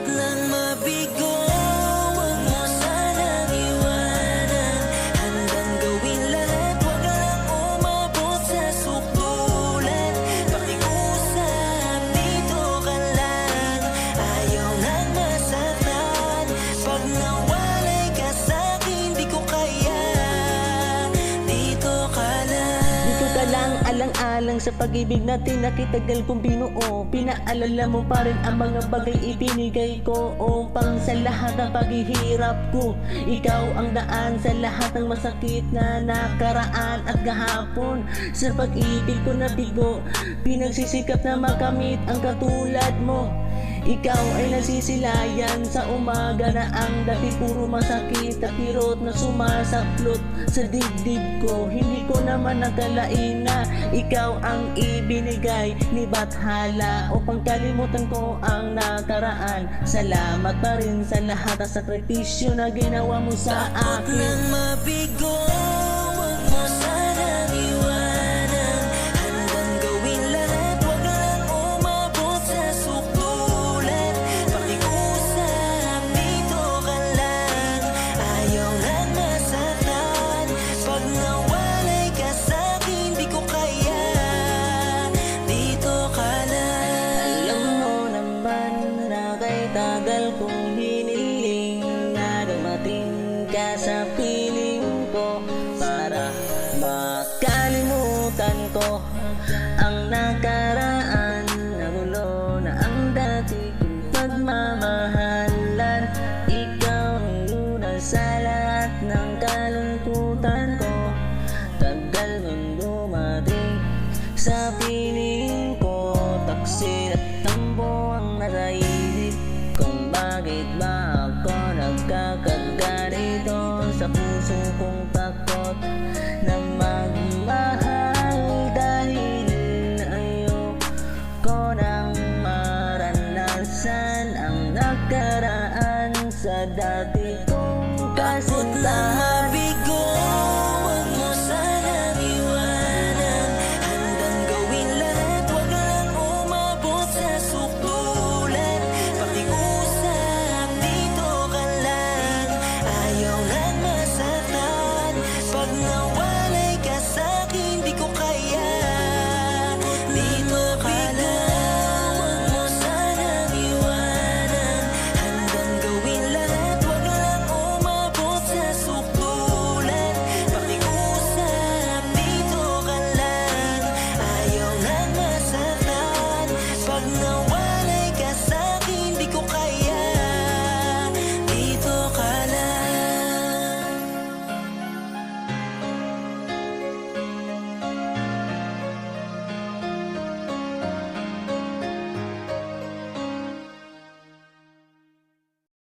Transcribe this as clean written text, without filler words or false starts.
Takot lang mabigo, wag mo sanang iwanan. Handang gawin lahat, wag lang umabot sa sukdulan. Pakiusap, dito ka lang. Ayaw nang masaktan. Pag nawalay ka sa'kin, di ko kaya. Dito ka lang. Dito ka lang, alang-alang sa pag-ibig natin na kitagal kong binuo. Pinaalala mo pa rin ang mga bagay ibinigay ko upang sa lahat ng paghihirap ko. Ikaw ang daan sa lahat ng masakit na nakaraan at gahapon. Sa pag-ibig ko na bigo, pinagsisikap na makamit ang katulad mo. Ikaw ay nasisilayan sa umaga na ang dati puro masakit at kirot na sumasaklot sa dibdib ko. Hindi ko naman nakalain na ikaw ang ibinigay ni Bathala upang kalimutan ko ang nakaraan. Salamat pa rin sa lahat ng sakripisyo na ginawa mo sa Takot akin. lang mabigo, wag mo sanang iwanan. Handang gawin lahat, wag lang umabot sa sukdulan. Pakiusap, dito ka lang. Ayaw nang masaktan. Pag nawalay ka sa'kin, di ko kaya. Dito ka lang. Alam mo naman na kay tagal kong hiniling na dumating ka sa piling ko para makalimutan ko ang nakaraan. Nagulo na ang dati kong pagmamahalan. Ikaw ang lunas sa lahat ng kalungkutan ko. Tagal mong dumating sa piling ko. Taksil at tambo ang nasa isip kung bakit ba ako nagkakaganito. Sa puso kong takot na magmahal dahil ayoko nang maranasan ang nakaraan sa dati